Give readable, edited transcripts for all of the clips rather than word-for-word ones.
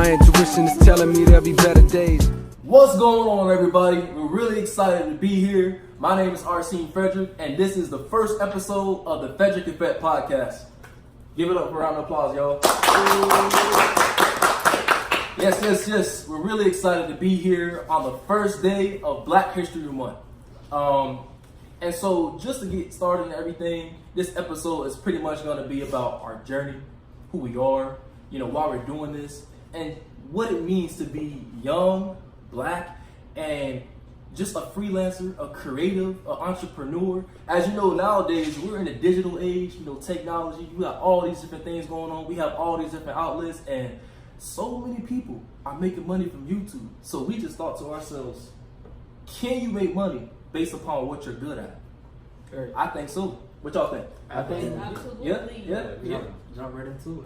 My intuition is telling me there'll be better days. What's going on, everybody? We're really excited to be here. My name is Fréderiq, and this is the first episode of the Fréderiq Effect podcast. Give it up for a round of applause, y'all. Yes. We're really excited to be here on the first day of Black History Month. And so just to get started and everything, this episode is pretty much going to be about our journey, who we are, why we're doing this, and what it means to be young, Black, and just a freelancer, a creative, an entrepreneur. As you know, nowadays, we're in a digital age, technology. You got all these different things going on. We have all these different outlets, and so many people are making money from YouTube. So we just thought to ourselves, can you make money based upon what you're good at? I think so. What y'all think? I think absolutely. Yeah. Jump right into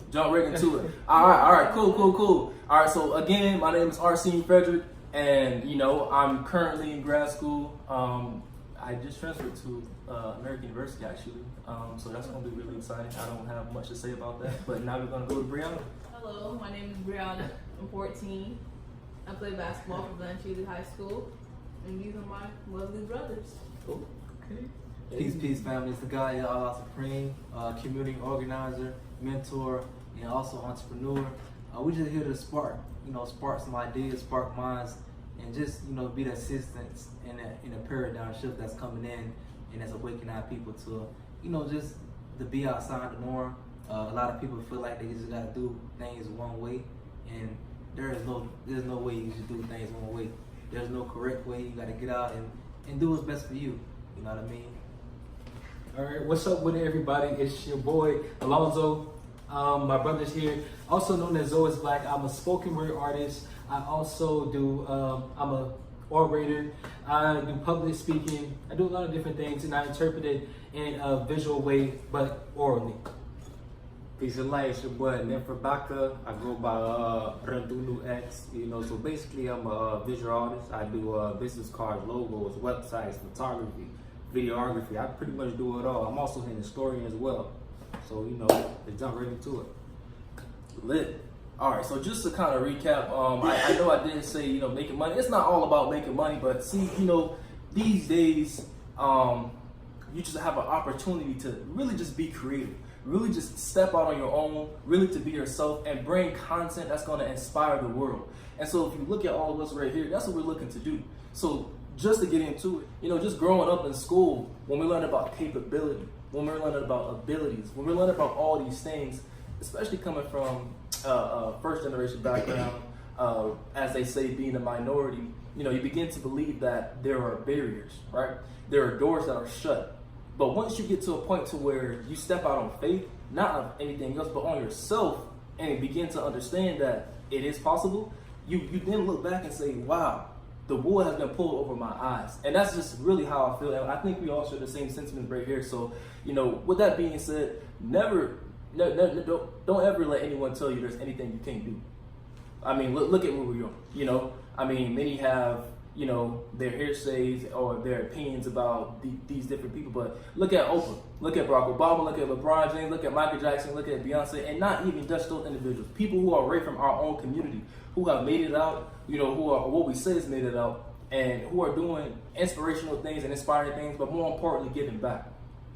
it. All right, cool. All right, so again, my name is Fréderiq, and I'm currently in grad school. I just transferred to American University actually, so that's gonna be really exciting. I don't have much to say about that, but now we're gonna go to Brianna. Hello, my name is Brianna. I'm 14. I play basketball for Blanchard High School, and these are my lovely brothers. Cool. Okay. Peace, family. It's the guy, Allah Supreme, community organizer, mentor, and also entrepreneur. We just here to spark some ideas, spark minds, and just, be the assistance in a paradigm shift that's coming in and that's awakening our people to, just to be outside the norm. A lot of people feel like they just gotta do things one way, and there's no way you should do things one way. There's no correct way. You gotta get out and do what's best for you. You know what I mean? All right, what's up with everybody? It's your boy Alonzo. My brother's here, also known as Zoe is Black. I'm a spoken word artist. I also do. I'm a orator. I do public speaking. I do a lot of different things, and I interpret it in a visual way, but orally. Peace and light, it's your boy Fréderiq. I go by Randunu X. So basically I'm a visual artist. I do business cards, logos, websites, photography, videography. I pretty much do it all. I'm also an historian as well. So let's jump right into it. Lit. All right, so just to kind of recap, I know I didn't say making money. It's not all about making money, but see, these days you just have an opportunity to really just be creative, really just step out on your own, really to be yourself and bring content that's going to inspire the world. And so if you look at all of us right here, that's what we're looking to do. So just to get into it, just growing up in school, when we learn about capability, when we're learning about abilities, when we're learning about all these things, especially coming from first generation background, as they say, being a minority, you begin to believe that there are barriers, right? There are doors that are shut. But once you get to a point to where you step out on faith, not on anything else, but on yourself, and begin to understand that it is possible, you then look back and say, wow, the wool has been pulled over my eyes. And that's just really how I feel. And I think we all share the same sentiments right here. So, with that being said, don't ever let anyone tell you there's anything you can't do. I mean, look at where we are. Many have, their hearsays or their opinions about these different people. But look at Oprah, look at Barack Obama, look at LeBron James, look at Michael Jackson, look at Beyonce, and not even just those individuals. People who are right from our own community, who have made it out, who are what we say is made it out, and who are doing inspirational things and inspiring things, but more importantly, giving back.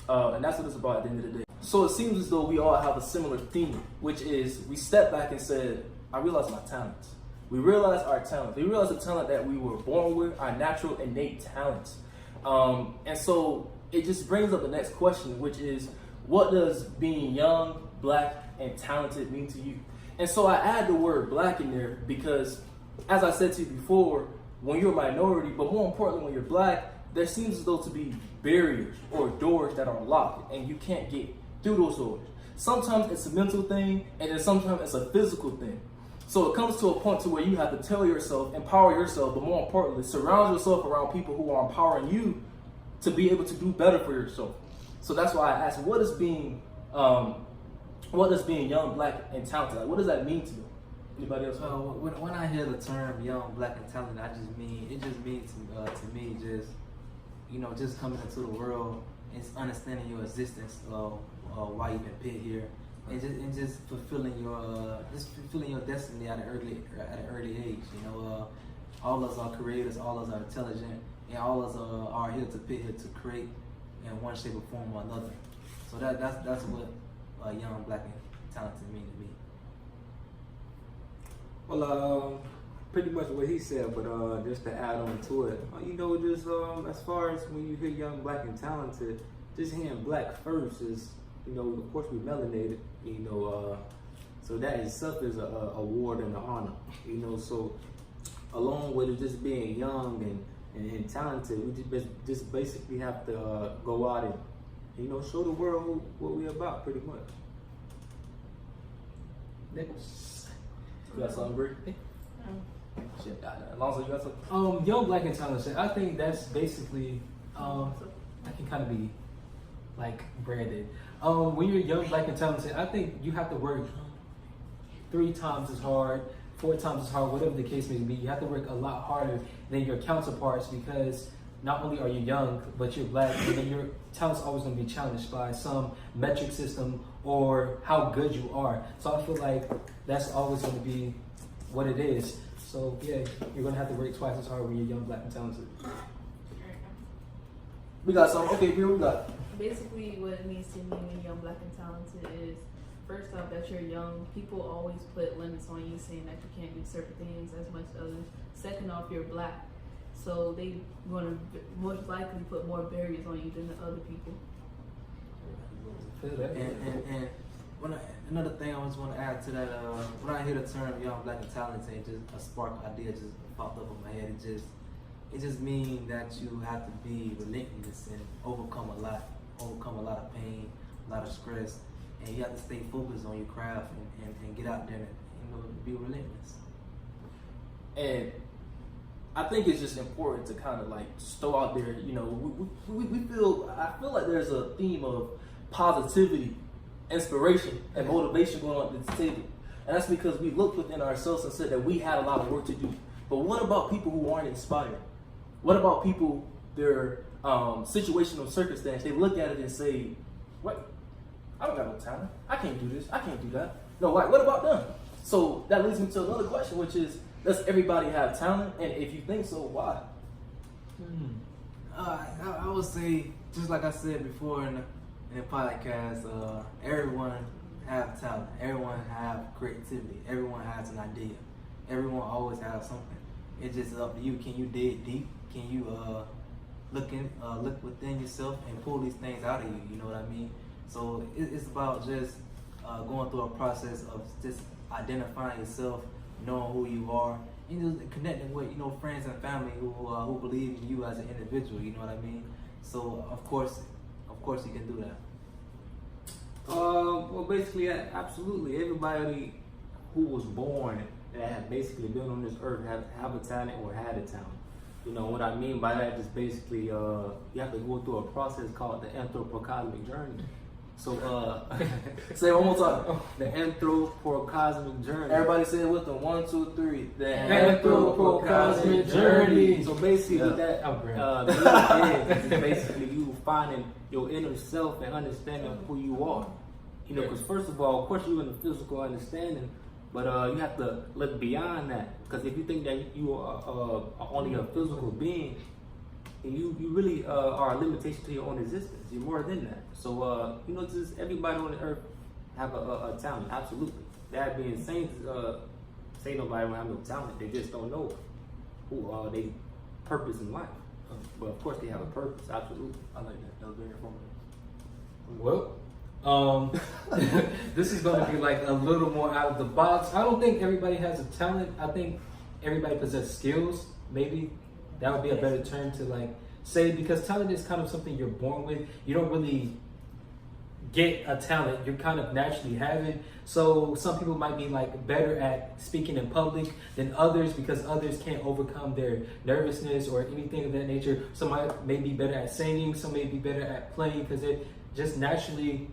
And that's what it's about at the end of the day. So it seems as though we all have a similar theme, which is we stepped back and said, I realized my talents. We realized our talents. We realized the talent that we were born with, our natural innate talents. And so it just brings up the next question, which is, what does being young, Black, and talented mean to you? And so I add the word Black in there because, as I said to you before, when you're a minority, but more importantly, when you're Black, there seems as though to be barriers or doors that are locked and you can't get through those doors. Sometimes it's a mental thing, and then sometimes it's a physical thing. So it comes to a point to where you have to tell yourself, empower yourself, but more importantly, surround yourself around people who are empowering you to be able to do better for yourself. So that's why I asked, what does being young, Black, and talented, like, what does that mean to you? Anybody else? When I hear the term young, Black, and talented, it just means to me just coming into the world and understanding your existence, why you've been put here, and just fulfilling your destiny at an early age. You know, all of us are creators, all of us are intelligent, and all of us are here to create in one shape or form or another. So that's what young, black, and talented mean to me. Well, pretty much what he said, but just to add on to it, you know, just as far as when you hear young, black, and talented, just hearing black first is, you know, of course we melanated, you know, so that itself is a award and an honor, you know. So along with it just being young and talented, we just basically have to go out and, you know, show the world what we're about, pretty much. Next. You got something, Brie? Shit, Alonzo, you got something? Young, black, and talented. I think that's basically that can kind of be like branded. When you're young, black, and talented, I think you have to work 3 times as hard, 4 times as hard, whatever the case may be. You have to work a lot harder than your counterparts because not only are you young, but you're black, and then your talent's always going to be challenged by some metric system or how good you are. So I feel like that's always going to be what it is. So yeah, you're going to have to work twice as hard when you're young, black, and talented. We got something. Okay, Brie, we got. Basically, what it means to me when young, black, and talented is, first off, that you're young. People always put limits on you, saying that you can't do certain things as much as others. Second off, you're black, so they going to most likely put more barriers on you than the other people. And another thing I just want to add to that, when I hear the term young, black, and talented, just a spark idea just popped up in my head. It just means that you have to be relentless and overcome a lot of pain, a lot of stress, and you have to stay focused on your craft and get out there and, you know, be relentless. And I think it's just important to kind of like throw out there, you know, I feel like there's a theme of positivity, inspiration, and motivation going on at this table. And that's because we looked within ourselves and said that we had a lot of work to do. But what about people who aren't inspired? What about people, their situational circumstance, they look at it and say, what? I don't got no talent. I can't do this. I can't do that. No, like, what about them? So that leads me to another question, which is, does everybody have talent? And if you think so, why? I would say, just like I said before in the podcast, everyone have talent. Everyone have creativity. Everyone has an idea. Everyone always has something. It's just up to you. Can you dig deep? Can you look within yourself and pull these things out of you? You know what I mean? So it's about just going through a process of just identifying yourself, knowing who you are, and just connecting with, you know, friends and family who believe in you as an individual. You know what I mean? So of course you can do that. Well, basically, absolutely. Everybody who was born that have basically been on this earth have a talent or had a talent. You know what I mean by that is basically you have to go through a process called the anthropocosmic journey. So say it one more time. The anthropocosmic journey. Everybody say it with them. 1, 2, 3. The anthropocosmic journey. So basically, what that is basically you finding your inner self and understanding who you are. You know, because first of all, of course, you're in the physical understanding, but you have to look beyond that. Because if you think that you are only a physical being, you really are a limitation to your own existence. You're more than that. So, you know, just everybody on the earth have a talent, absolutely. That being said, say nobody don't have no talent. They just don't know who they purpose in life. But of course they have a purpose, absolutely. I like that. That was very informative. Well, this is going to be like a little more out of the box. I don't think everybody has a talent. I think everybody possesses skills. Maybe that would be a better term to like say, because talent is kind of something you're born with. You don't really get a talent, you kind of naturally have it. So some people might be like better at speaking in public than others because others can't overcome their nervousness or anything of that nature. Some may be better at singing, some may be better at playing because they're just naturally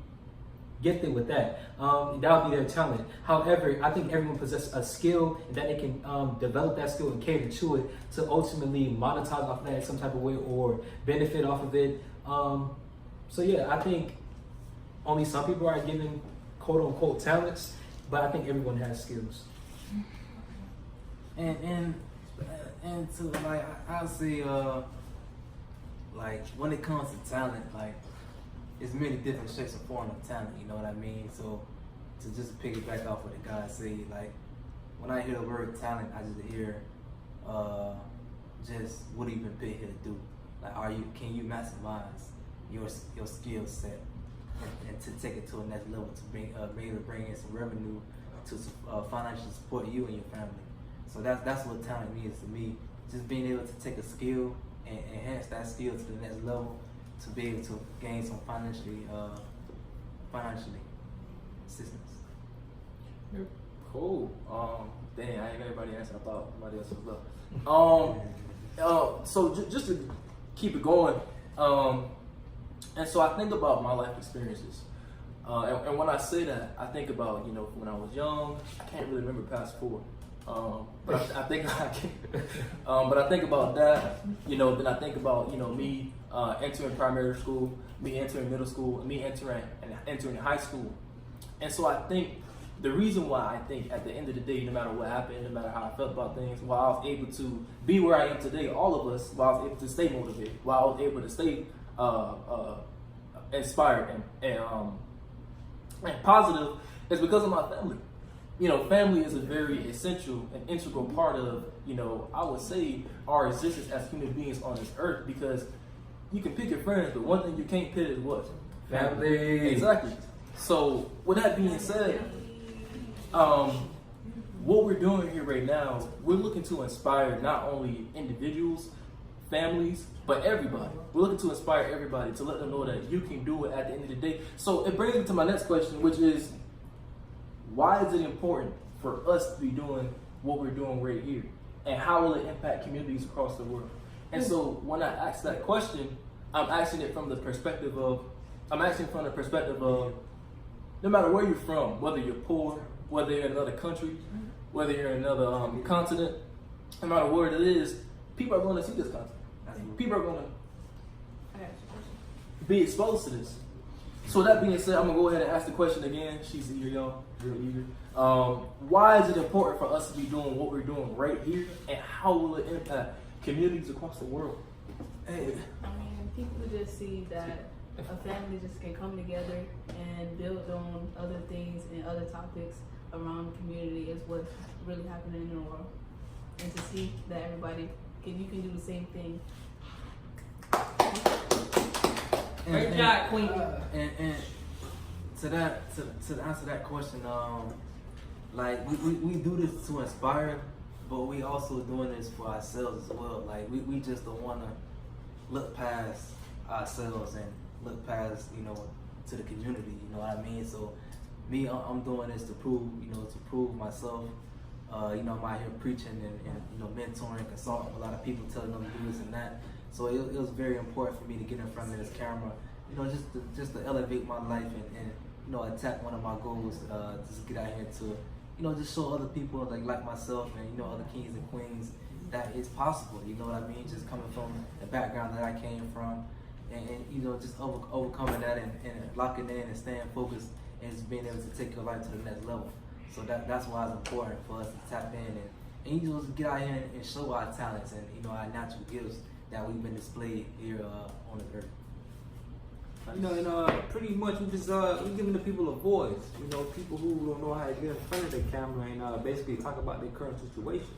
gifted with that. That would be their talent. However, I think everyone possesses a skill and that they can develop that skill and cater to it to ultimately monetize off of that in some type of way or benefit off of it. So yeah, I think only some people are given quote unquote talents, but I think everyone has skills. And to like I say like when it comes to talent, like it's many different shapes and forms of talent, you know what I mean? So to just piggyback off what the guys say, like when I hear the word talent, I just hear just what have you been paid here to do? Like can you maximize your skill set and to take it to a next level to be able to bring in some revenue to financially support you and your family. So that's what talent means to me. Just being able to take a skill and enhance that skill to the next level to be able to gain some financially assistance. Cool. Dang, I ain't got everybody answer. I thought somebody else was left. So just to keep it going, and so I think about my life experiences. And when I say that, I think about, when I was young, I can't really remember past 4. But I think I can. But I think about that, then I think about, me entering primary school, me entering middle school, and me entering high school. And so I think the reason why I think at the end of the day, no matter what happened, no matter how I felt about things, while I was able to be where I am today, all of us, while I was able to stay motivated, while I was able to stay inspired and positive, is because of my family. Family is a very essential and integral part of, I would say, our existence as human beings on this earth, because you can pick your friends, but one thing you can't pick is what? Family. Exactly. So with that being said, what we're doing here right now, we're looking to inspire not only individuals, families, but everybody. We're looking to inspire everybody to let them know that you can do it at the end of the day. So it brings me to my next question, which is, why is it important for us to be doing what we're doing right here? And how will it impact communities across the world? And so when I ask that question, I'm asking from the perspective of, no matter where you're from, whether you're poor, whether you're in another country, whether you're in another continent, no matter where it is, people are going to see this content. People are going to be exposed to this. So that being said, I'm going to go ahead and ask the question again. She's eager, y'all. Real eager. Why is it important for us to be doing what we're doing right here? And how will it impact communities across the world? Hey. I mean, people just see that a family just can come together and build on other things and other topics around the community is what's really happening in the world. And to see that everybody you can do the same thing. Great job, Queen. And to answer that question, like we do this to inspire, but we also doing this for ourselves as well. Like we just don't want to look past ourselves and look past, to the community. You know what I mean? So me, I'm doing this to prove myself. I'm out here preaching and mentoring, consulting with a lot of people, telling them to do this and that. So it was very important for me to get in front of this camera, just to elevate my life and attack one of my goals, just get out here to, just show other people like myself and other kings and queens that it's possible. You know what I mean? Just coming from the background that I came from, and just overcoming that and locking in and staying focused and just being able to take your life to the next level. So that's why it's important for us to tap in and just get out here and show our talents and our natural gifts that we've been displayed here on the earth. And pretty much we just we giving the people a voice. People who don't know how to get in front of the camera and basically talk about their current situation.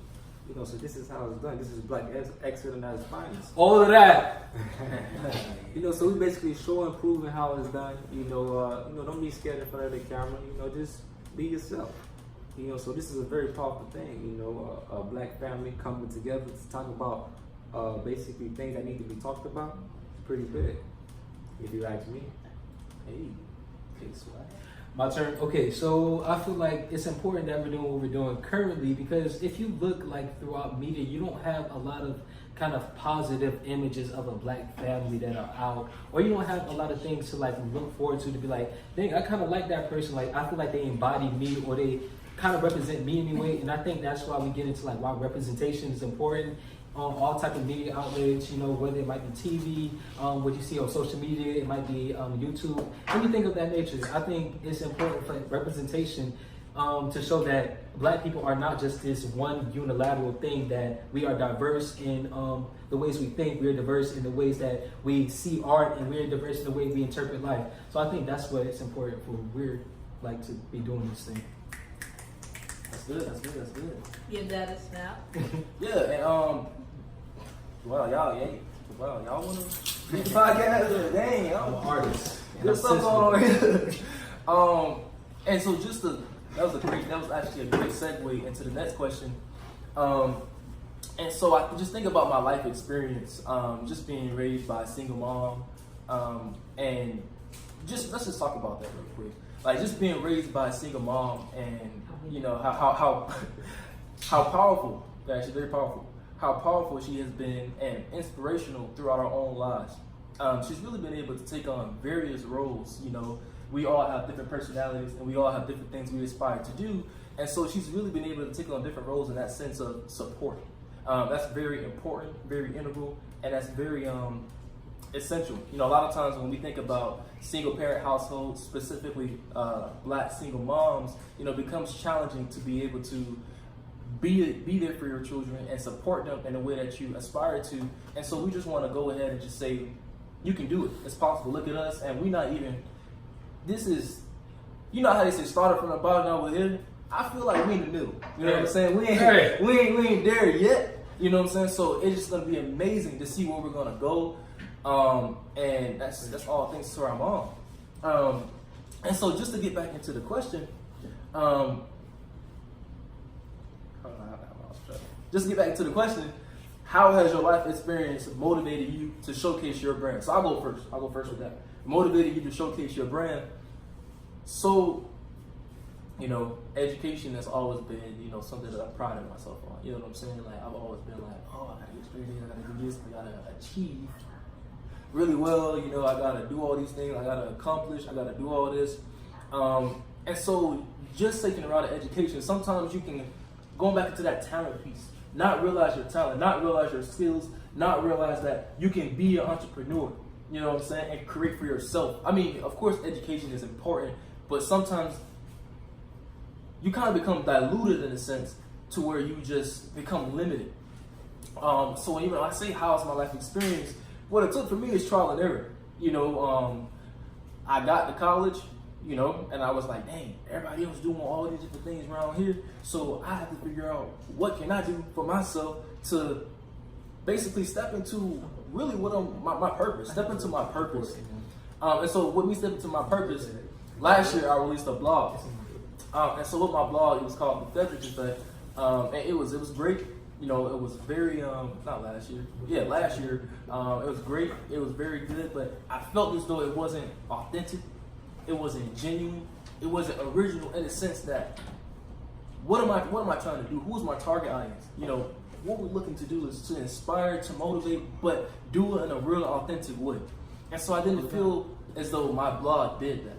So this is how it's done. This is Black excellence at its finest. All of that. So we basically show and proving how it's done. Don't be scared in front of the camera. Just be yourself. So this is a very powerful thing. A black family coming together to talk about basically things that need to be talked about. It's pretty big, if you ask me. Hey, okay, swag. My turn. Okay, so I feel like it's important that we're doing what we're doing currently, because if you look throughout media, you don't have a lot of kind of positive images of a black family that are out, or you don't have a lot of things to look forward to be like, dang, I kind of like that person. I feel like they embody me, or they kind of represent me anyway. And I think that's why we get into why representation is important. on all type of media outlets, you know, whether it might be TV, what you see on social media, it might be YouTube, anything of that nature. I think it's important for representation to show that Black people are not just this one unilateral thing, that we are diverse in the ways we think, we're diverse in the ways that we see art, and we're diverse in the way we interpret life. So I think that's what it's important for we're like to be doing this thing. That's good. Your dad is snap. Yeah, and wow, y'all wanna do the podcast? Dang, I'm an artist. And there's I'm stuff going on here. And so that was actually a great segue into the next question. And so I just think about my life experience, just being raised by a single mom, and let's just talk about that real quick. Like just being raised by a single mom, and you know how powerful, actually very powerful, how powerful she has been and inspirational throughout our own lives. She's really been able to take on various roles. You know, we all have different personalities and we all have different things we aspire to do. And so she's really been able to take on different roles in that sense of support. That's very important, very integral, and that's very essential. You know, a lot of times when we think about single parent households, specifically Black single moms, you know, it becomes challenging to be able to be there for your children and support them in a way that you aspire to. And so we just want to go ahead and just say, you can do it. It's possible. Look at us. And we're not even, this is, you know how they say started from the bottom, now we're here. I feel like we in the middle. You know what I'm saying? We ain't there yet. You know what I'm saying? So it's just gonna be amazing to see where we're gonna go. And that's all thanks to our mom. And so just to get back into the question, how has your life experience motivated you to showcase your brand? So I'll go first with that. Motivated you to showcase your brand. So, you know, education has always been, you know, something that I prided myself on. You know what I'm saying? Like, I've always been like, oh, I gotta get straight in, I gotta do this, I gotta achieve really well, you know, I gotta do all these things, I gotta accomplish, I gotta do all this. And so just taking a route of education, sometimes you can, going back into that talent piece, not realize your talent, not realize your skills, not realize that you can be an entrepreneur, you know what I'm saying, and create for yourself. I mean, of course, education is important, but sometimes you kind of become diluted in a sense to where you just become limited. So even I say, how's my life experience? What it took for me is trial and error. You know, I got to college, you know, and I was like, dang, everybody else doing all these different things around here. So I have to figure out what can I do for myself to basically step into really what my purpose, step into my purpose. And so with me stepping into my purpose, last year I released a blog. And so with my blog, it was called The Fréderiq Effect. And it was great. You know, it was very, not last year. Yeah, last year. It was great. It was very good, but I felt as though it wasn't authentic. It wasn't genuine. It wasn't original in the sense that, what am I trying to do? Who's my target audience? You know, what we're looking to do is to inspire, to motivate, but do it in a real authentic way. And so I didn't feel as though my blog did that.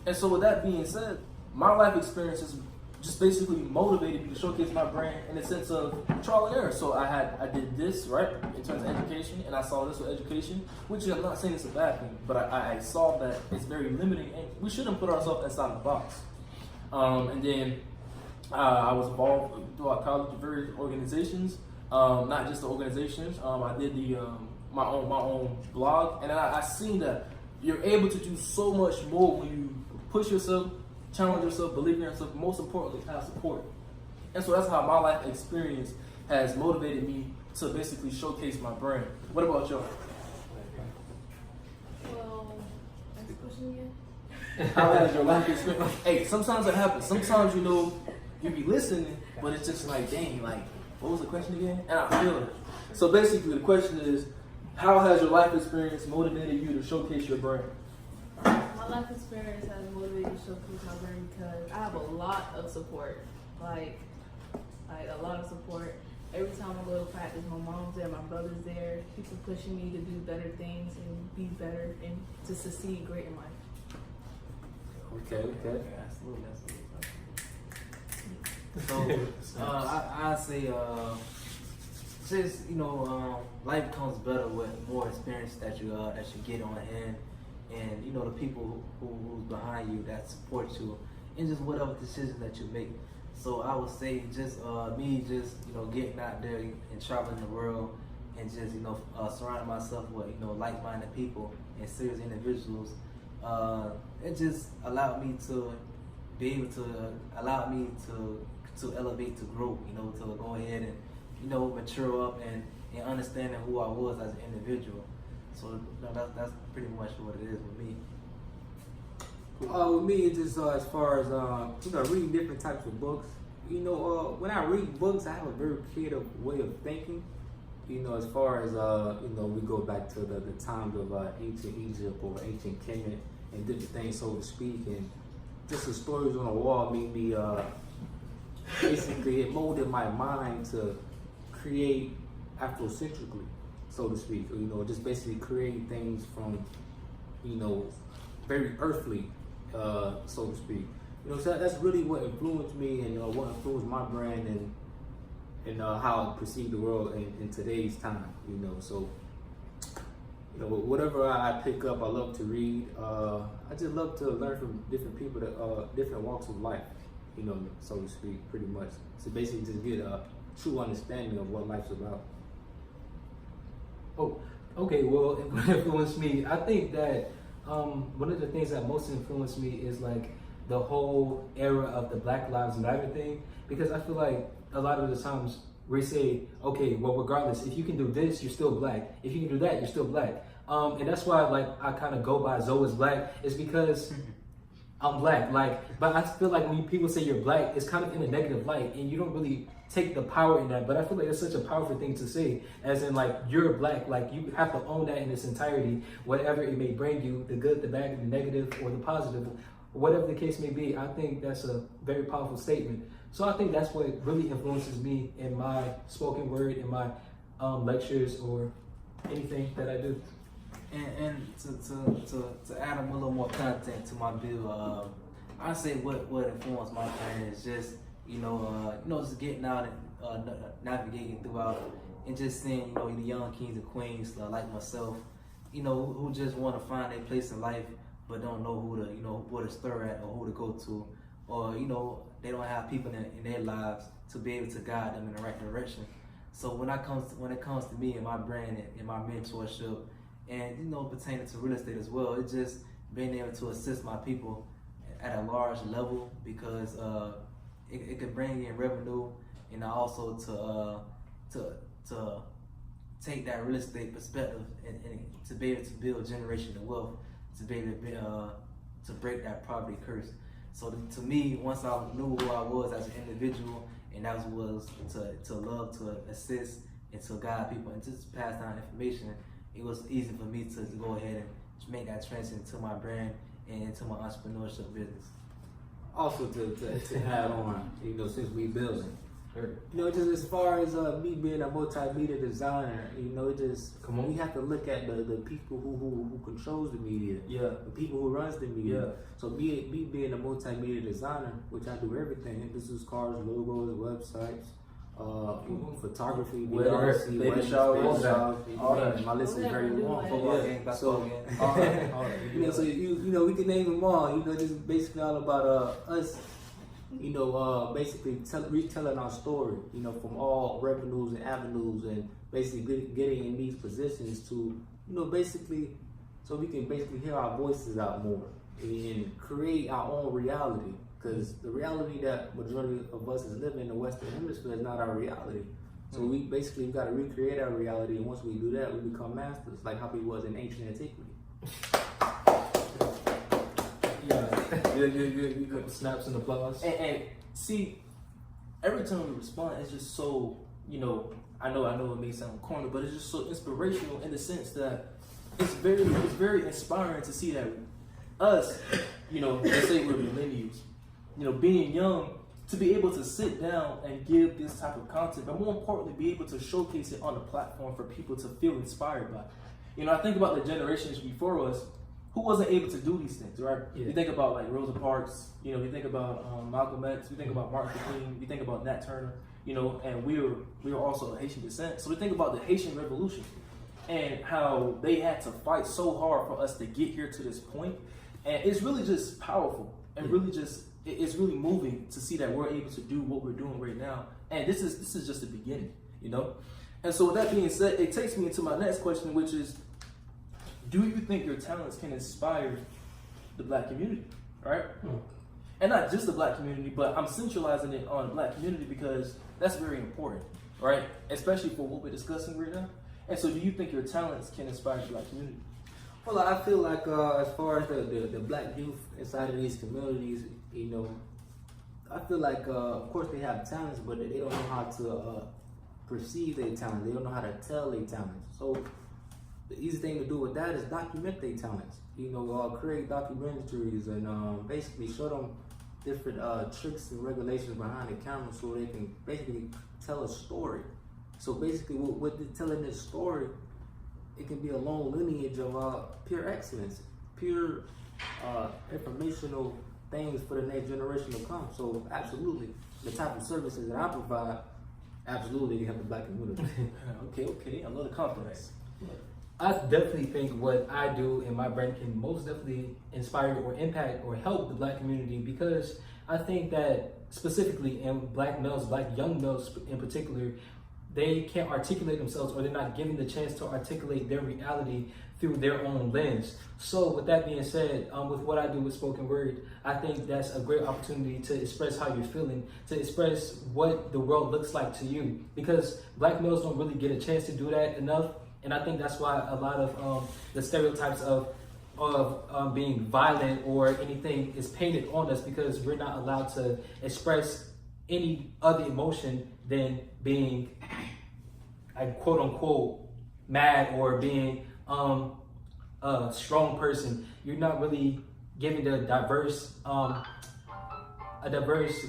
And so with that being said, my life experiences just basically motivated me to showcase my brand in the sense of trial and error. So I did this, right, in terms of education, and I saw this with education, which I'm not saying it's a bad thing, but I saw that it's very limiting, and we shouldn't put ourselves inside a box. And then I was involved throughout college with various organizations, not just the organizations. I did my own blog, and then I seen that you're able to do so much more when you push yourself, challenge yourself, believe in yourself, most importantly, have support. And so that's how my life experience has motivated me to basically showcase my brand. What about y'all? Well, next question again. How has your life experience? Hey, sometimes it happens. Sometimes, you know, you be listening, but it's just like, dang, like, what was the question again? And I feel it. So basically, the question is, how has your life experience motivated you to showcase your brand? My life experience has motivated me to showcase my brand because I have a lot of support, like a lot of support. Every time I go to practice, my mom's there, my brother's there, people pushing me to do better things and be better and to succeed great in life. Okay. Absolutely. So I say just life becomes better with more experience that you get on hand, and the people who's behind you that support you, and just whatever decisions that you make. So I would say just me just getting out there and traveling the world, and just surrounding myself with like-minded people and serious individuals. It just allowed me to be able to to elevate, to grow, to go ahead and mature up and understanding who I was as an individual. So that's pretty much what it is with me. With me, it's just as far as reading different types of books. When I read books, I have a very creative way of thinking. As far as we go back to the times of ancient Egypt or ancient Canaan and different things, so to speak, and just the stories on the wall made me basically it molded my mind to create Afrocentrically, so to speak. Just basically create things from very earthly, so to speak. So that's really what influenced me and what influenced my brand and how I perceive the world in today's time. So whatever I pick up, I love to read. I just love to learn from different people that different walks of life. So to speak, pretty much. So basically, just get a true understanding of what life's about. Oh, okay. Well, what influenced me? I think that one of the things that most influenced me is like the whole era of the Black Lives Matter thing, because I feel like a lot of the times we say, okay, well, regardless, if you can do this, you're still black. If you can do that, you're still black. And that's why I kind of go by Zoe is black, is because I'm black. But I feel like when people say you're black, it's kind of in a negative light, and you don't really take the power in that. But I feel like it's such a powerful thing to say, as in you're black. You have to own that in its entirety, whatever it may bring you, the good, the bad, the negative, or the positive, whatever the case may be. I think that's a very powerful statement. So I think that's what really influences me in my spoken word, in my lectures, or anything that I do. And to add a little more content to my bill, I say what influenced my plan is just just getting out and navigating throughout, and just seeing the young kings and queens like myself, who just want to find their place in life but don't know who to where to stir at or who to go to, or they don't have people in their lives to be able to guide them in the right direction. So when it comes to me and my brand and my mentorship, and pertaining to real estate as well, it's just being able to assist my people at a large level, because it can bring in revenue, and also to take that real estate perspective and to be able to build generational wealth, to be able to break that poverty curse. So to me, once I knew who I was as an individual, and that was to love, to assist, and to guide people and just pass down information, it was easy for me to go ahead and make that transition to my brand and into my entrepreneurship business. Also to add on, since we building, Sure. just as far as me being a multimedia designer, it just we have to look at the people who controls the media, the people who runs the media. So me being a multimedia designer, which I do everything: business cards, logos, websites, photography, videography, baby showers, all that. My list is very long. So we can name them all. Just basically all about us. Basically retelling our story, from all revenues and avenues, and basically getting in these positions to, basically, so we can basically hear our voices out more and create our own reality. Because the reality that majority of us is living in the Western Hemisphere is not our reality. So we basically got to recreate our reality, and once we do that, we become masters, like how we was in ancient antiquity. You got snaps and applause. And see, every time we respond, it's just so, I know it may sound corny, but it's just so inspirational in the sense that it's very inspiring to see that us, let's say we're millennials, being young, to be able to sit down and give this type of content, but more importantly, be able to showcase it on a platform for people to feel inspired by. I think about the generations before us. who wasn't able to do these things, right? Yeah. You think about like Rosa Parks, you know, you think about Malcolm X, you think about Martin Luther King, you think about Nat Turner, you know, and we were also of Haitian descent. So we think about the Haitian Revolution and how they had to fight so hard for us to get here to this point. And it's really just powerful and really just, it's really moving to see that we're able to do what we're doing right now. And this is just the beginning, you know? And so with that being said, it takes me into my next question, which is, do you think your talents can inspire the Black community, right? And not just the Black community, but I'm centralizing it on the Black community because that's very important, right? Especially for what we're discussing right now. And so do you think your talents can inspire the Black community? Well, I feel like as far as the Black youth inside of these communities, you know, I feel like of course they have talents, but they don't know how to perceive their talents. They don't know how to tell their talents. So the easy thing to do with that is document their talents. You know, create documentaries and basically show them different tricks and regulations behind the camera so they can basically tell a story. So basically with telling this story, it can be a long lineage of pure excellence, pure informational things for the next generation to come. So absolutely, the type of services that I provide, absolutely they help the Black community. Okay, I love the confidence. I definitely think what I do and my brand can most definitely inspire or impact or help the Black community, because I think that specifically in Black males, Black young males in particular, they can't articulate themselves, or they're not given the chance to articulate their reality through their own lens. So with that being said, with what I do with spoken word, I think that's a great opportunity to express how you're feeling, to express what the world looks like to you, because Black males don't really get a chance to do that enough. And I think that's why a lot of the stereotypes of being violent or anything is painted on us, because we're not allowed to express any other emotion than being, quote unquote, mad or being a strong person. You're not really given a diverse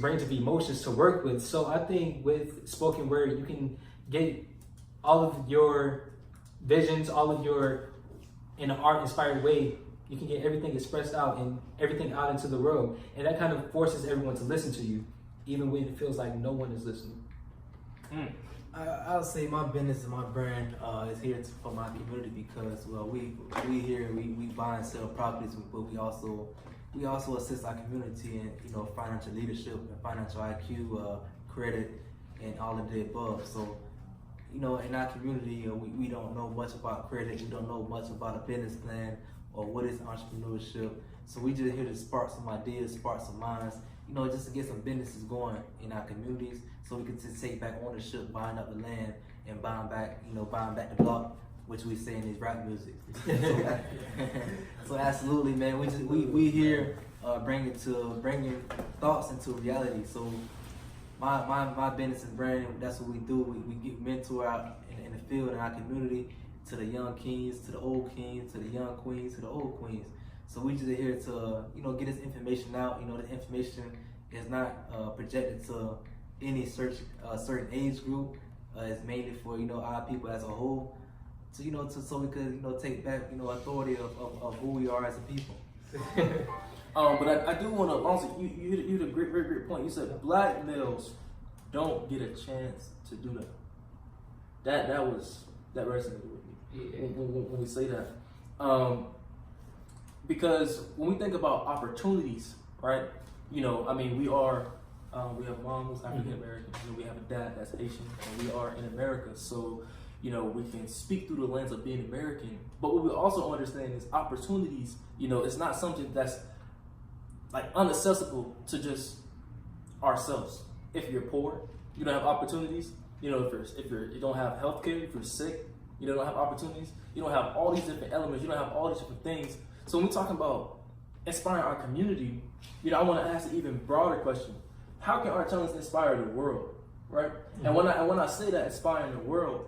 range of emotions to work with. So I think with spoken word, you can get all of your visions, all of your, in an art inspired way, you can get everything expressed out and everything out into the world. And that kind of forces everyone to listen to you, even when it feels like no one is listening. I would say my business and my brand is here for my community because, well, we here, we buy and sell properties, but we also assist our community in, you know, financial leadership and financial IQ, credit, and all of the above. So, you know, in our community, we don't know much about credit. We don't know much about a business plan or what is entrepreneurship. So we just here to spark some ideas, spark some minds, you know, just to get some businesses going in our communities, so we can just take back ownership, buying up the land and buying back the block, which we say in these rap music. So absolutely, man, we here bringing thoughts into reality. So my business and brand, that's what we do. We get mentor out in the field in our community, to the young kings, to the old kings, to the young queens, to the old queens. So we just here to, you know, get this information out. You know, the information is not projected to any certain age group. It's mainly for, you know, our people as a whole. So, you know, so we could, you know, take back, you know, authority of who we are as a people. But I do want to also, you hit a very great point. You said Black males don't get a chance to do that. That resonated with me when we say that. Because when we think about opportunities, right? You know, I mean, we have mom who's African American, you know, we have a dad that's Haitian, and we are in America. So, you know, we can speak through the lens of being American. But what we also understand is opportunities, you know, it's not something that's like unaccessible to just ourselves. If you're poor, you don't have opportunities. You know, if you don't have healthcare, if you're sick, you don't have opportunities. You don't have all these different elements. You don't have all these different things. So when we're talking about inspiring our community, you know, I want to ask an even broader question: how can our talents inspire the world, right? Mm-hmm. And when I say that inspiring the world,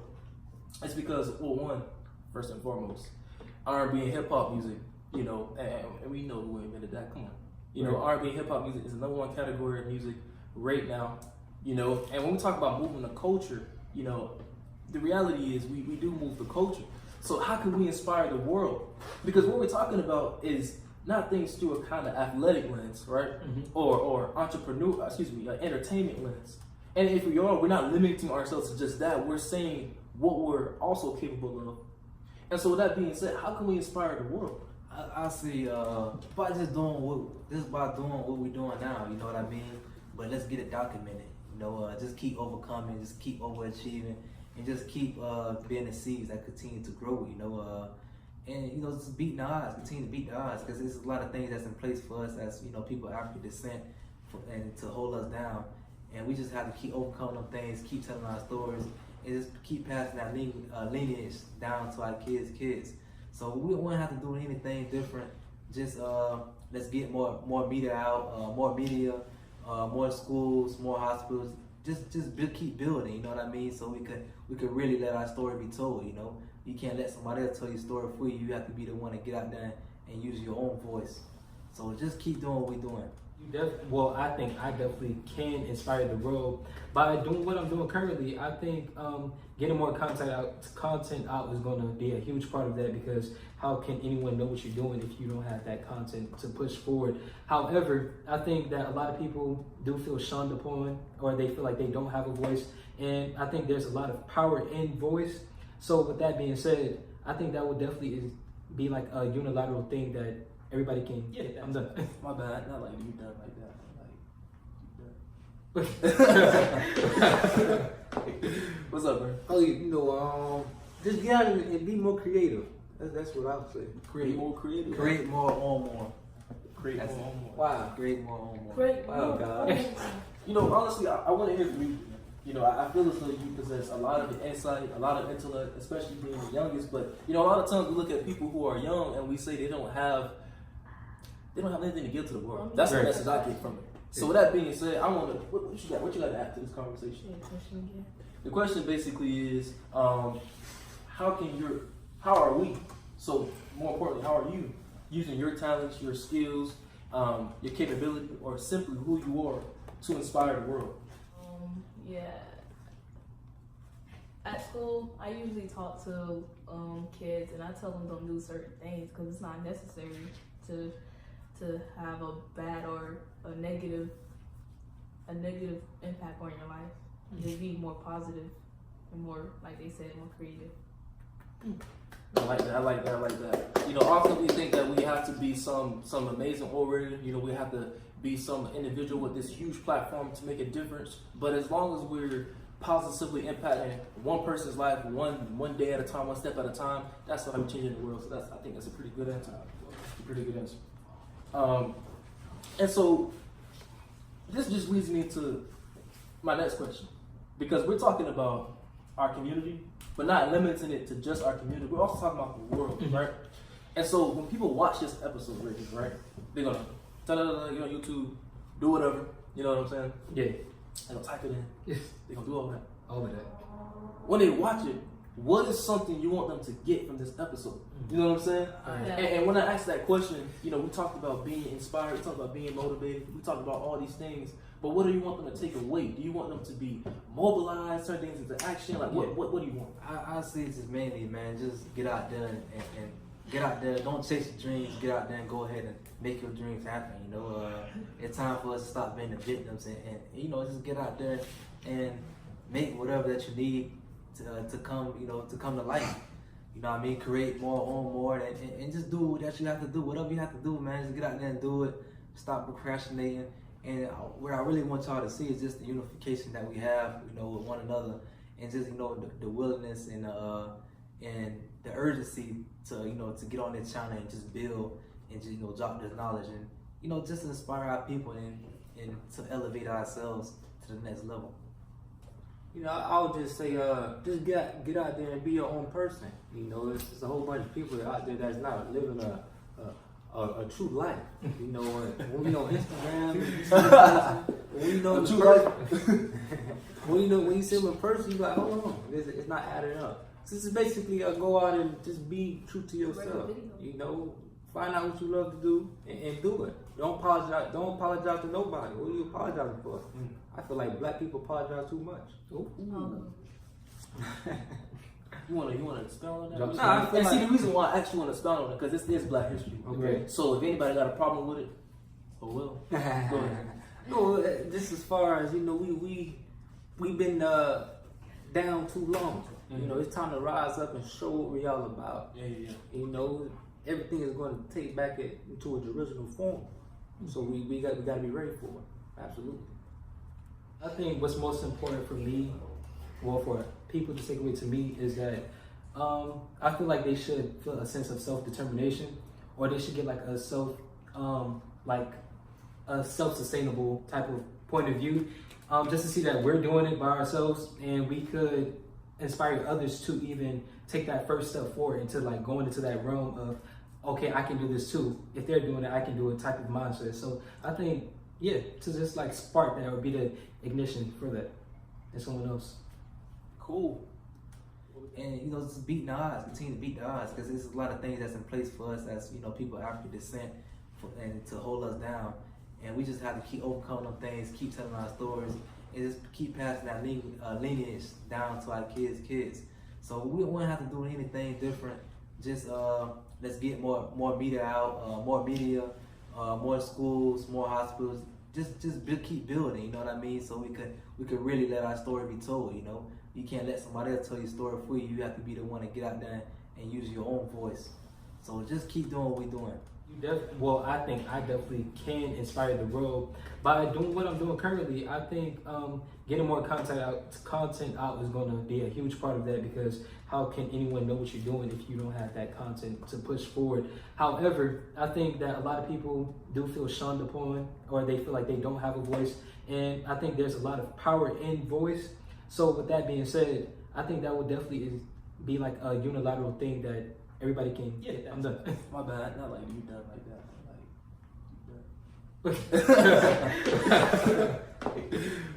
it's because, well, one, first and foremost, R&B and hip hop music, you know, and we know who invented that. Come on, you know, R&B and hip hop music is the #1 category of music right now, you know. And when we talk about moving the culture, you know, the reality is we do move the culture. So how can we inspire the world? Because what we're talking about is not things through a kind of athletic lens, right? Or entertainment lens. And if we are, we're not limiting ourselves to just that. We're saying what we're also capable of. And so with that being said, how can we inspire the world? I see by just doing what we're doing now, you know what I mean? But let's get it documented. You know, just keep overcoming, just keep overachieving, and just keep being the seeds that continue to grow, you know. And, you know, just beating the odds, continue to beat the odds, because there's a lot of things that's in place for us as, you know, people of African descent and to hold us down. And we just have to keep overcoming them things, keep telling our stories, and just keep passing that lineage down to our kids. So we don't have to do anything different. Just let's get more media out, more schools, more hospitals. Just keep building. You know what I mean? So we could really let our story be told. You know, you can't let somebody else tell your story for you. You have to be the one to get out there and use your own voice. So just keep doing what we're doing. Well, I think I definitely can inspire the world by doing what I'm doing currently. I think getting more content out is going to be a huge part of that, because how can anyone know what you're doing if you don't have that content to push forward? However, I think that a lot of people do feel shunned upon, or they feel like they don't have a voice, and I think there's a lot of power in voice. So with that being said, I think that would definitely be like a unilateral thing that everybody can. Yeah, I'm done. My bad, not like you done like that. What's up, bro? Oh, you know, just get out and be more creative. That's what I would say. Create more creative. Create more, own more. Create more, own more. Wow. Create more, own more. Great. Wow, God. You know, honestly, I want to hear from you. You know, I feel as though you possess a lot of insight, a lot of intellect, especially being the youngest. But, you know, a lot of times we look at people who are young and we say they don't have anything to give to the world. That's the message I get from it. So with that being said, I want to, what you got to add to this conversation? Yeah, question again. The question basically is, how are we, so more importantly, how are you using your talents, your skills, your capability, or simply who you are to inspire the world? Yeah. At school, I usually talk to kids, and I tell them don't do certain things because it's not necessary to have a bad or a negative impact on your life. Just be more positive and more, like they said, more creative. I like that. You know, often we think that we have to be some amazing orator. You know, we have to be some individual with this huge platform to make a difference. But as long as we're positively impacting one person's life, one day at a time, one step at a time, that's how we're changing the world. So I think that's a pretty good answer. And so this just leads me to my next question, because we're talking about our community, but not limiting it to just our community. We're also talking about the world, right? And so when people watch this episode, right, they're gonna get on YouTube, do whatever. You know what I'm saying? Yeah. They're gonna type it in. Yes. They're gonna do all that. All of that. When they watch it, what is something you want them to get from this episode? You know what I'm saying? Yeah. And when I asked that question, you know, we talked about being inspired, we talked about being motivated, we talked about all these things. But what do you want them to take away? Do you want them to be mobilized, turn things into action? Like, what do you want? I see it's just mainly, man, just get out there and get out there. Don't chase your dreams. Get out there and go ahead and make your dreams happen. You know, it's time for us to stop being the victims and you know, just get out there and make whatever that you need to come to life. You know what I mean? Create more, own more, and just do what you have to do. Whatever you have to do, man, just get out there and do it. Stop procrastinating. And what I really want y'all to see is just the unification that we have, you know, with one another, and just, you know, the willingness and the urgency to get on this channel and just build and just, you know, drop this knowledge and, you know, just inspire our people and to elevate ourselves to the next level. You know, I would just say, just get out there and be your own person. You know, there's a whole bunch of people out there that's not living a true life. You know, when we on Instagram, when you know the person, when you see them in person, you like, hold on, it's not adding up. So this is basically go out and just be true to yourself. You know, find out what you love to do and do it. Don't apologize to nobody. What are you apologizing for? I feel like black people apologize too much. You wanna expound on that? Drop Nah, I feel And see, like- the reason why I actually want to expound on it because this is Black History. Okay. So if anybody got a problem with it, oh well. Go ahead. No, just as far as we've been down too long. You know, it's time to rise up and show what we all about. Yeah. You know, everything is going to take back it into its original form. So we got to be ready for it. Absolutely. I think what's most important for me, well, for people to take away to me, is that I feel like they should feel a sense of self-determination, or they should get like a self-sustainable type of point of view, just to see that we're doing it by ourselves, and we could inspire others to even take that first step forward into like going into that realm of, okay, I can do this too. If they're doing it, I can do it type of mindset. So I think, yeah, to just like spark that would be the ignition for that and someone else. Cool. And just beating the odds, continue to beat the odds, because there's a lot of things that's in place for us as people of African descent, and to hold us down. And we just have to keep overcoming them things, keep telling our stories, and just keep passing that lineage down to our kids. So we don't have to do anything different. Just let's get more media out, more schools, more hospitals. Just keep building. You know what I mean? So we could really let our story be told. You can't let somebody else tell your story for you. You have to be the one to get out there and use your own voice. So just keep doing what we're doing. I think I definitely can inspire the world by doing what I'm doing currently. I think getting more content out is going to be a huge part of that, because how can anyone know what you're doing if you don't have that content to push forward? However, I think that a lot of people do feel shunned upon, or they feel like they don't have a voice, and I think there's a lot of power in voice. So with that being said, I think that would definitely be like a unilateral thing that everybody can. Yeah, I'm done. My bad. Not like you done like that.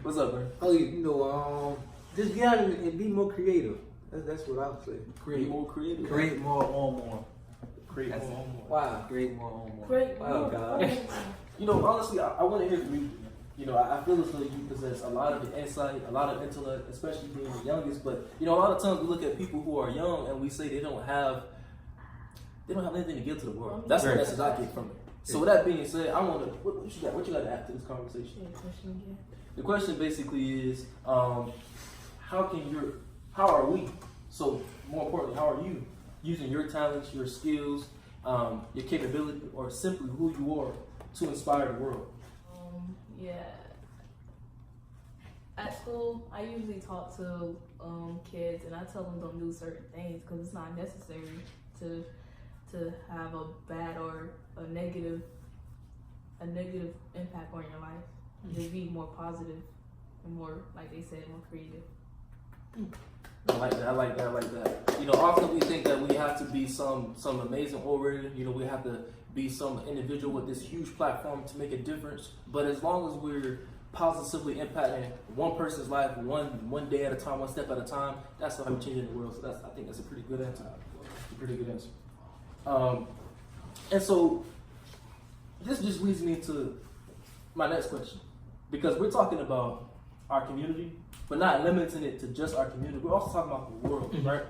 What's up, bro? Oh, just get out and be more creative. That's what I would say. Create more creative. Create more, own more. Create more. More. Wow. Create more, own more. Great. Wow, God. Honestly, I want to hear from you. I feel as though you possess a lot of the insight, a lot of intellect, especially being the youngest. But a lot of times we look at people who are young and we say they don't have anything to give to the world. That's the message I get from it. So with that being said, I want to. What you got to add to this conversation? The question basically is, how are we? So more importantly, how are you using your talents, your skills, your capability, or simply who you are to inspire the world? Yeah. At school, I usually talk to kids, and I tell them don't do certain things because it's not necessary to have a bad or a negative impact on your life. Just be more positive and more, like they said, more creative. I like that. Often we think that we have to be some amazing orator. We have to be some individual with this huge platform to make a difference. But as long as we're positively impacting one person's life, one day at a time, one step at a time, that's how we're changing the world. So I think that's a pretty good answer. And so this just leads me to my next question, because we're talking about our community, but not limiting it to just our community. We're also talking about the world, right?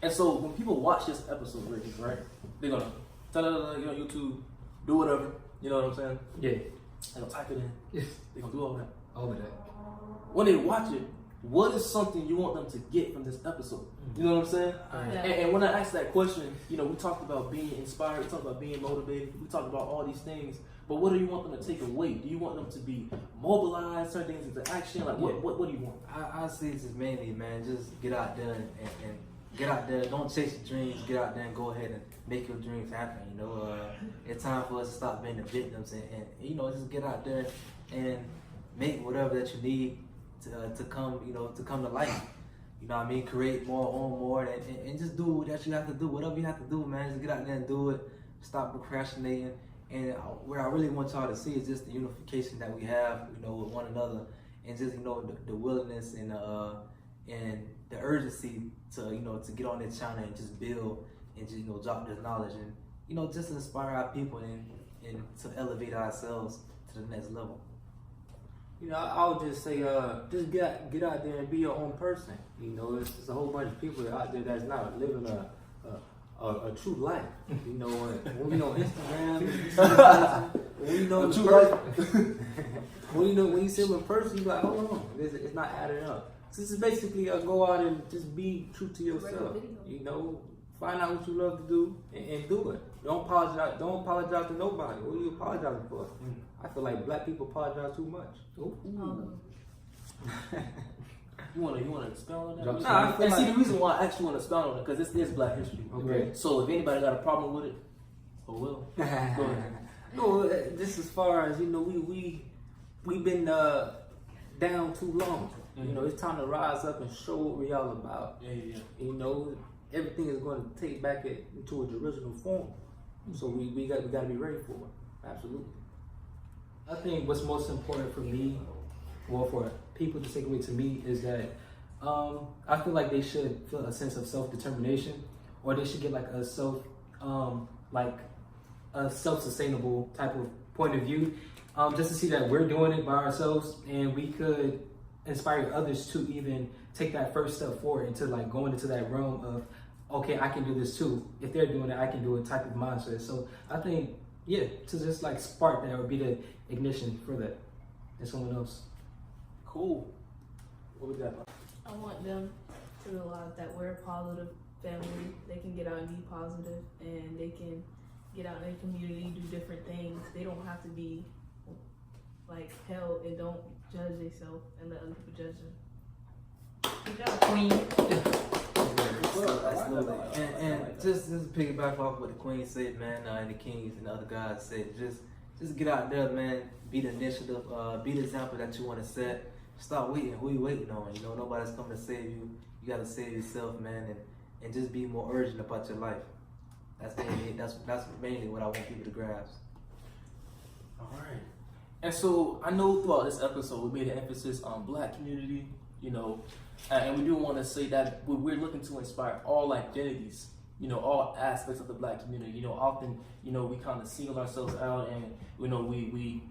And so when people watch this episode, right, they're gonna YouTube, do whatever. You know what I'm saying? Yeah. They're gonna type it in. They're gonna do all that. All of that. When they watch it, what is something you want them to get from this episode? You know what I'm saying? Yeah. And when I asked that question, we talked about being inspired, we talked about being motivated, we talked about all these things. But what do you want them to take away? Do you want them to be mobilized, turn things into action? Like what do you want? I see this as mainly, man, just get out there and get out there. Don't chase your dreams. Get out there and go ahead and make your dreams happen. It's time for us to stop being the victims and just get out there and make whatever that you need to come to life. Create more, own more, and just do what you have to do. Whatever you have to do, man, just get out there and do it. Stop procrastinating. And what I really want y'all to see is just the unification that we have, with one another, and just the willingness and the urgency to get on this channel and just build and just drop this knowledge and just inspire our people and to elevate ourselves to the next level. You know, I would just say, just get out there and be your own person. You know, it's a whole bunch of people out there that's not living a true life. You know, when we on Instagram, when you know A true life. when you see them in person, you like, hold on, it's not adding up. So this is basically go out and just be true to yourself. You know, find out what you love to do and do it. Don't apologize. Don't apologize to nobody. What are you apologizing for? I feel like black people apologize too much. You wanna expound on that? Nah, I feel and see, like- the reason why I actually want to expound on it, because this is Black History. Okay. So if anybody got a problem with it, oh well. Go ahead. No, just as far as, you know, we've been down too long. You know, it's time to rise up and show what we all about. Yeah. You know, everything is going to take back it into its original form. So we got to be ready for it. Absolutely. I think what's most important for me, well, for people to take away to me, is that I feel like they should feel a sense of self-determination, or they should get like a self-sustainable type of point of view, just to see that we're doing it by ourselves, and we could inspire others to even take that first step forward into like going into that realm of, okay, I can do this too. If they're doing it, I can do it type of mindset. So I think, yeah, to just like spark that or be the ignition for that and someone else. Cool. What we got? I want them to realize that we're a positive family. They can get out and be positive, and they can get out in their community, do different things. They don't have to be like held, and don't judge themselves and let other people judge them. Good job, Queen. Absolutely. And just piggyback off what the Queen said, man, and the Kings and the other guys said, just get out there, man. Be the initiative, be the example that you want to set. Stop waiting. Who you waiting on? You know, nobody's coming to save you. You got to save yourself, man, and just be more urgent about your life. That's mainly what I want people to grasp. All right. And so I know throughout this episode we made an emphasis on Black community, you know, and we do want to say that we're looking to inspire all identities, you know, all aspects of the Black community. You know, often, you know, we kind of single ourselves out, and you know, we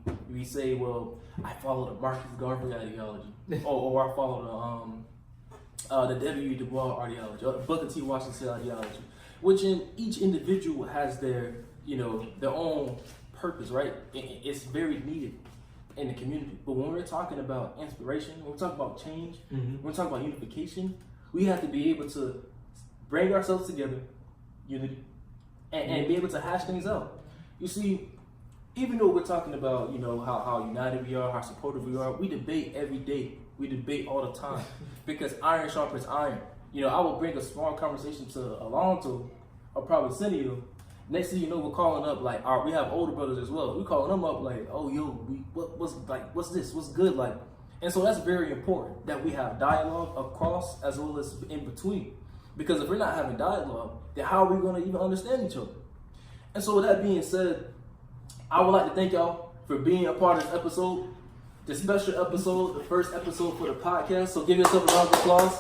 say, well, I follow the Marcus Garvey ideology, or I follow the W. Du Bois ideology, or the Booker T. Washington ideology, which in each individual has their, you know, their own purpose, right? It's very needed in the community. But when we're talking about inspiration, when we're talking about change, when we're talking about unification, we have to be able to bring ourselves together, unity, and be able to hash things out. You see, even though we're talking about, you know, how united we are, how supportive we are, we debate every day. We debate all the time because iron sharpens iron. You know, I will bring a small conversation to Alonzo or probably Cineo. Next thing you know, we're calling up like we have older brothers as well. We're calling them up like, oh yo, what's this? What's good like? And so that's very important that we have dialogue across as well as in between. Because if we're not having dialogue, then how are we going to even understand each other? And so with that being said, I would like to thank y'all for being a part of this episode, the special episode, the first episode for the podcast. So give yourself a round of applause.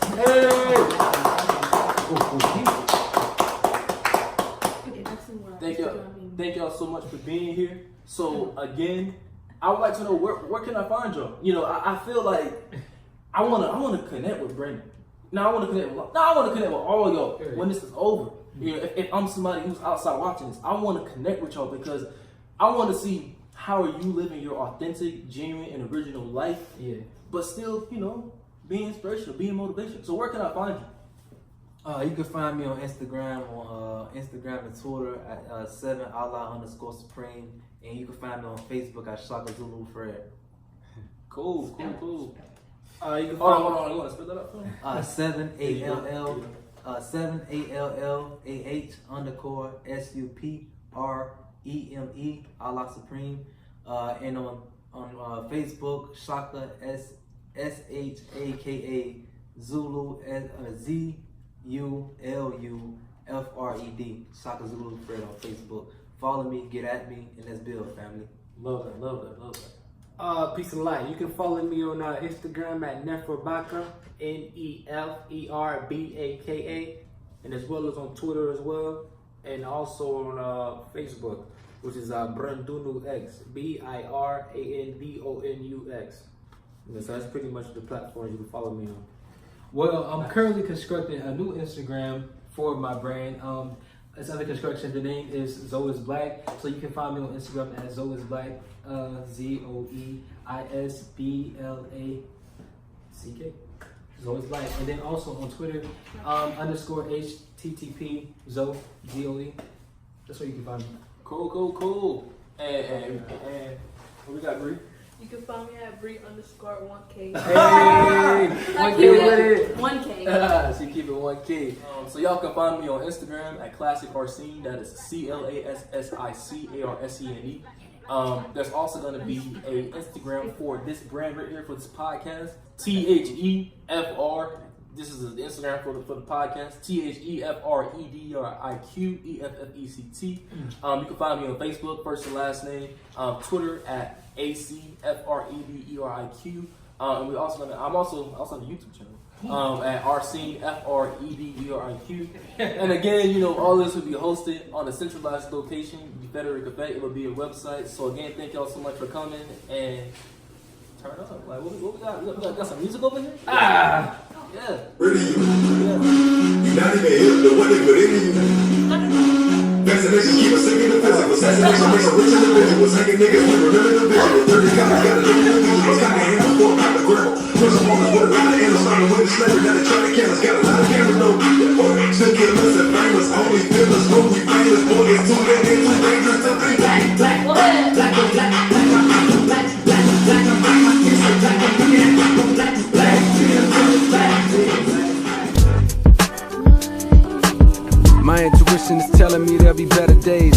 Thank y'all so much for being here. So again, I would like to know where can I find y'all? You know, I feel like I wanna connect with Brandon. Now I want to connect with all y'all when this is over. You know, if I'm somebody who's outside watching this, I want to connect with y'all because I want to see how are you living your authentic, genuine, and original life. Yeah. But still, you know, being inspirational, being motivational. So where can I find you? You can find me on Instagram, and Twitter at 7outlaw_supreme, and you can find me on Facebook at Shaka Zulu Fred. Cool. You can Hold on. You want to spit that up for me? 7ALLAH_SUPREME, Allah Supreme, and on Facebook, Shaka SHAKA Zulu ZULUFRED, Shaka Zulu Fred on Facebook. Follow me, get at me, and let's build, family. Love that. Peace and light. You can follow me on Instagram at Neferbaka, NEFERBAKA, and as well as on Twitter as well, and also on Facebook, which is Brandonux, BIRANDONUX. Yeah, so that's pretty much the platforms you can follow me on. Well, I'm currently constructing a new Instagram for my brand. It's under construction. The name is Zoe is Black. So you can find me on Instagram at Zoe is Black, ZOEISBLACK. Zoe is Black. And then also on Twitter, underscore HTTP Zoe, ZOE. That's where you can find me. Cool. And what we got, Bree? You can find me at Bree_1K. Hey, 1K with it. 1K. She keep it 1K. So y'all can find me on Instagram at Classic Arsene. That is ClassicArsene. There's also going to be a Instagram for this brand right here for this podcast. THEFR. This is the Instagram for the podcast. THEFREDRIQEFFECT. You can find me on Facebook, first and last name. Twitter at ACFREDERIQ. And I'm also on the YouTube channel. At Arsene FREDERIQ. And again, all this will be hosted on a centralized location, Fréderiq Effect. It will be a website. So again, thank y'all so much for coming and turn up. Like what we got? We got some music over here? Ah! Yeah. Where do you? You're not even hip to what they put in you. Vaccination keep us sick in the physical. Assassination makes a rich individual. Hanging niggas we remember the visual. 30 cops got a little individual. Got a hand on 4 pop the grill. Push them on us with a lot of animals. Starting with the slavery. Now they try to kill us. Got a lot of cameras though. Still killing us and famous. Only feelers. When we famous. Boy, it's too late. It's too dangerous to be black. Black. Black. Black. My intuition is telling me there'll be better days.